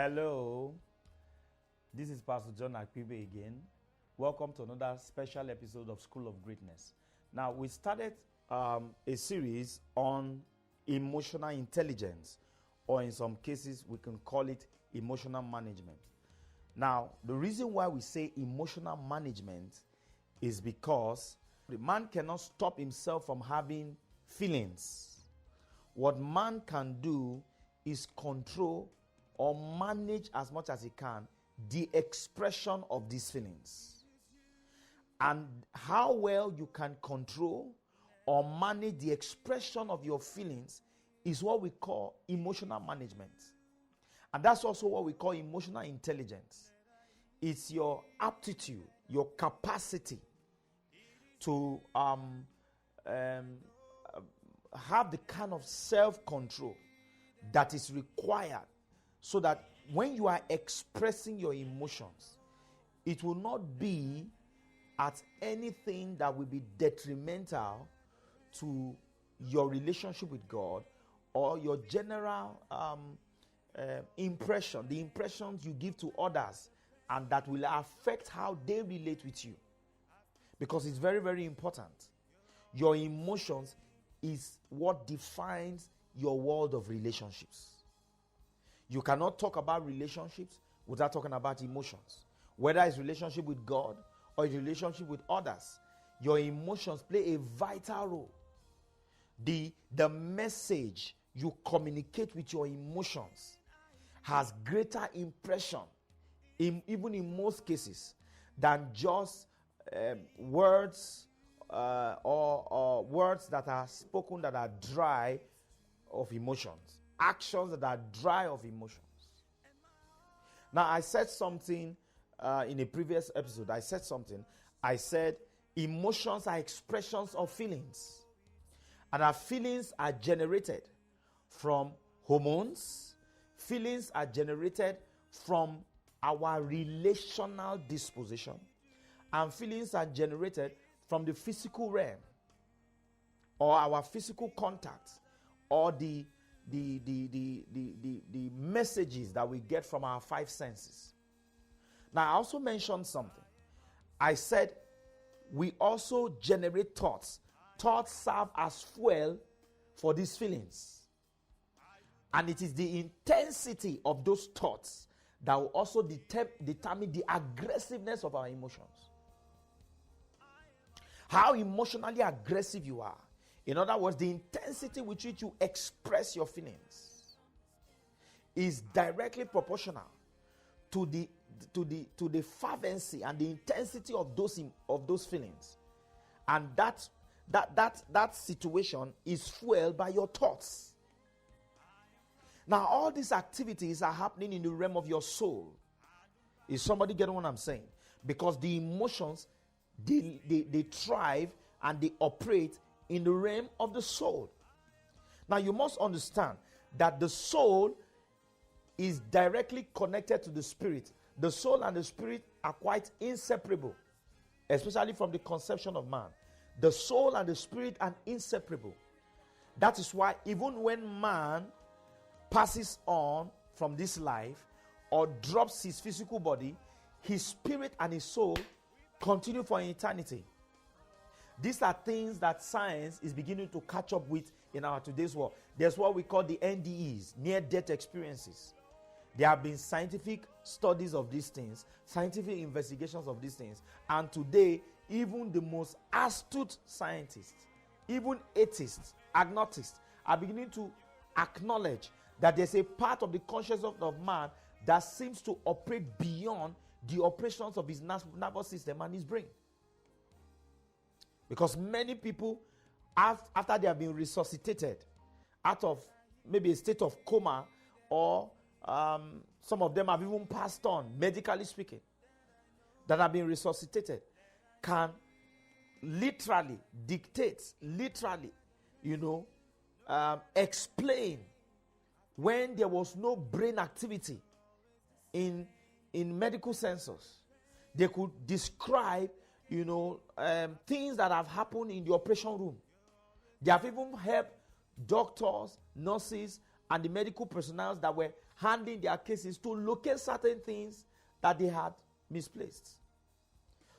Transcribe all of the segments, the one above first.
Hello, this is Pastor John Akpibe again. Welcome to another special episode of School of Greatness. Now, we started a series on emotional intelligence, or in some cases, we can call it emotional management. Now, the reason why we say emotional management is because the man cannot stop himself from having feelings. What man can do is control or manage as much as he can the expression of these feelings. And how well you can control or manage the expression of your feelings is what we call emotional management. And that's also what we call emotional intelligence. It's your aptitude, your capacity to have the kind of self-control that is required, so that when you are expressing your emotions, it will not be at anything that will be detrimental to your relationship with God or your general impression, the impressions you give to others, and that will affect how they relate with you. Because it's very, very important. Your emotions is what defines your world of relationships. You cannot talk about relationships without talking about emotions. Whether it's relationship with God or it's relationship with others, your emotions play a vital role. The message you communicate with your emotions has greater impression, even in most cases, than just words or words that are spoken that are dry of emotions. Actions that are dry of emotions. Now, I said something in a previous episode. I said emotions are expressions of feelings. And our feelings are generated from hormones. Feelings are generated from our relational disposition. And feelings are generated from the physical realm, or our physical contact, or the messages that we get from our five senses. Now, I also mentioned something. I said we also generate thoughts. Thoughts serve as fuel for these feelings. And it is the intensity of those thoughts that will also determine the aggressiveness of our emotions. How emotionally aggressive you are. In other words, the intensity with which you express your feelings is directly proportional to the fervency and the intensity of those feelings. And that situation is fueled by your thoughts. Now, all these activities are happening in the realm of your soul. Is somebody getting what I'm saying? Because the emotions, they thrive and they operate in the realm of the soul. Now, you must understand that the soul is directly connected to the spirit. The soul and the spirit are quite inseparable, especially from the conception of man. The soul and the spirit are inseparable. That is why even when man passes on from this life or drops his physical body, his spirit and his soul continue for eternity. These are things that science is beginning to catch up with in our today's world. There's what we call the NDEs, near-death experiences. There have been scientific studies of these things, scientific investigations of these things. And today, even the most astute scientists, even atheists, agnostics, are beginning to acknowledge that there's a part of the consciousness of man that seems to operate beyond the operations of his nervous system and his brain. Because many people, after they have been resuscitated out of maybe a state of coma, or some of them have even passed on, medically speaking, that have been resuscitated, can literally dictate, explain when there was no brain activity in medical sensors. They could describe things that have happened in the operation room. They have even helped doctors, nurses, and the medical personnel that were handling their cases to locate certain things that they had misplaced.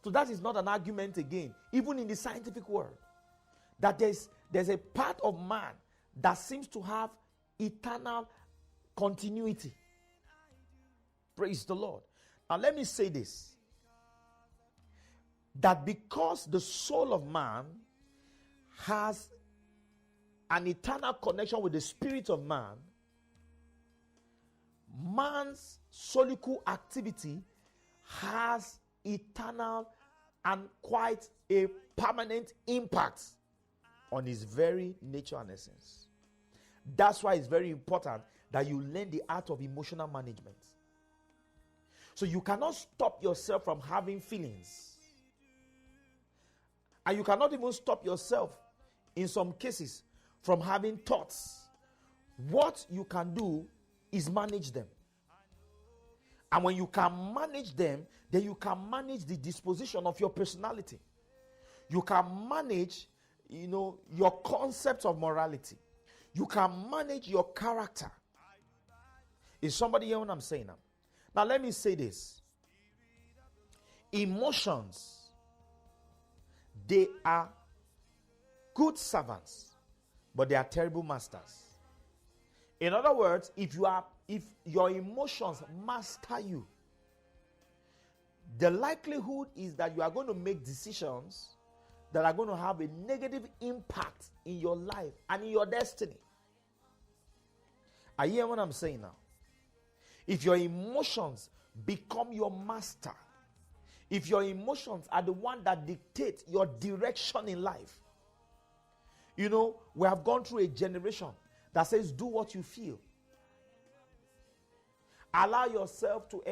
So that is not an argument again, even in the scientific world, that there's a part of man that seems to have eternal continuity. Praise the Lord. Now let me say this, that because the soul of man has an eternal connection with the spirit of man, man's solical activity has eternal and quite a permanent impact on his very nature and essence. That's why it's very important that you learn the art of emotional management. So you cannot stop yourself from having feelings. And you cannot even stop yourself, in some cases, from having thoughts. What you can do is manage them. And when you can manage them, then you can manage the disposition of your personality. You can manage, your concepts of morality. You can manage your character. Is somebody hearing what I'm saying now? Now let me say this. Emotions, they are good servants, but they are terrible masters. In other words, if your emotions master you, the likelihood is that you are going to make decisions that are going to have a negative impact in your life and in your destiny. Are you hearing what I'm saying now? If your emotions become your master, if your emotions are the one that dictate your direction in life, we have gone through a generation that says, do what you feel. Allow yourself to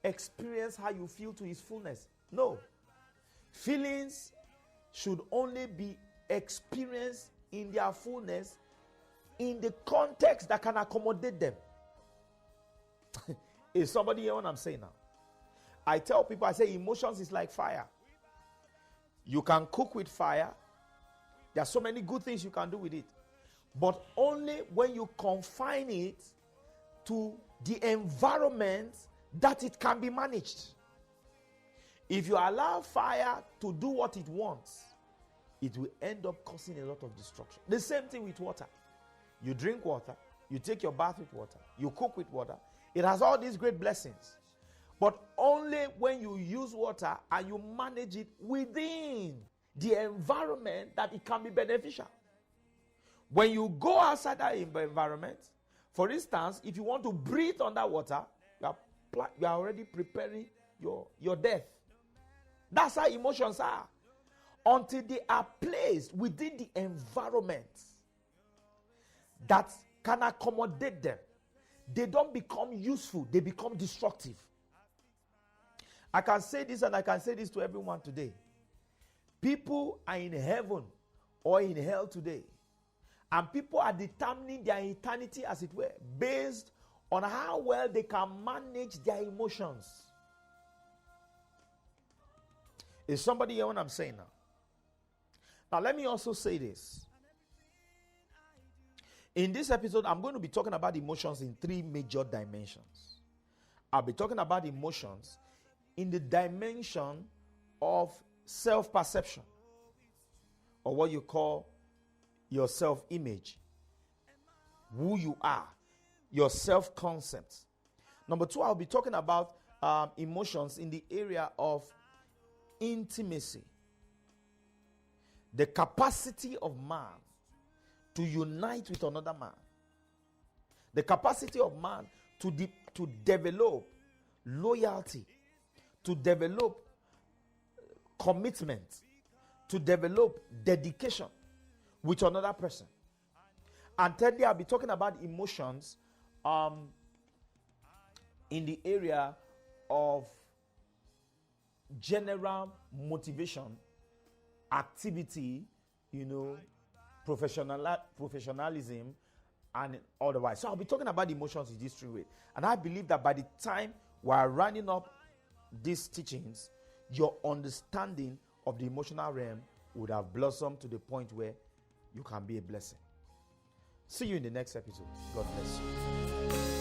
experience how you feel to its fullness. No. Feelings should only be experienced in their fullness in the context that can accommodate them. Is somebody hearing what I'm saying now? I tell people, I say emotions is like fire. You can cook with fire. There are so many good things you can do with it. But only when you confine it to the environment that it can be managed. If you allow fire to do what it wants, it will end up causing a lot of destruction. The same thing with water. You drink water, you take your bath with water, you cook with water. It has all these great blessings. But only when you use water and you manage it within the environment that it can be beneficial. When you go outside that environment, for instance, if you want to breathe underwater, you are already preparing your death. That's how emotions are. Until they are placed within the environment that can accommodate them, they don't become useful, they become destructive. I can say this, and I can say this to everyone today. People are in heaven or in hell today, and people are determining their eternity, as it were, based on how well they can manage their emotions. Is somebody hearing what I'm saying now? Now let me also say this. In this episode, I'm going to be talking about emotions in three major dimensions. I'll be talking about emotions in the dimension of self-perception, or what you call your self-image, who you are, your self-concept. Number two, I'll be talking about emotions in the area of intimacy, the capacity of man to unite with another man, the capacity of man to develop loyalty, to develop commitment, to develop dedication with another person. And thirdly, I'll be talking about emotions in the area of general motivation, activity, professionalism, and otherwise. So I'll be talking about emotions in these three ways. And I believe that by the time we're running up these teachings, your understanding of the emotional realm would have blossomed to the point where you can be a blessing. See you in the next episode. God bless you.